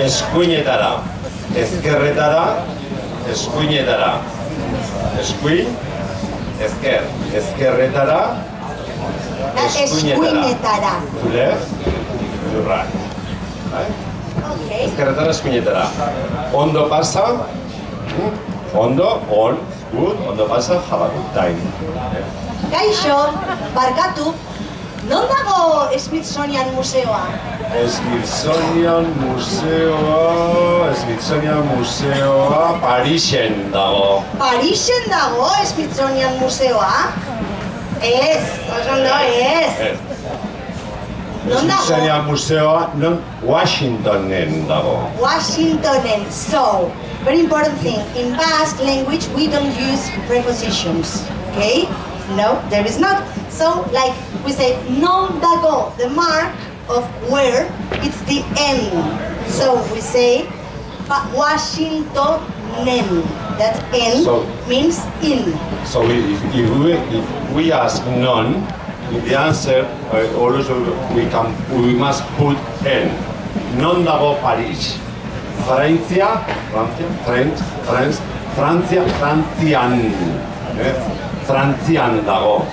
eskuinetara, ezkerretara, eskuinetara, eskuin, ezker, ezkerretara, eskuinetara. To left, to right. Ezkerretara, eskuinetara. Ondo pasa, ondo, on, good, ondo pasa, have a good time. Kaixo, barkatu, non dago Smithsonian Museoa? Smithsonian Museoa Parisen dago. Parisen dago Smithsonian Museoa? Ez, oso ondo, ez. Non dago? Smithsonian Museoa non Washingtonen dago. Washingtonen. So, very important thing. In Basque language, we don't use prepositions. Okay? No, there is not. So, like we say, non dago, the mark of where, it's the N. So, we say Washingtonen. That N means in. So, if we ask non, the answer always we must put N. Non dago Paris. Francia, Frantzian dago.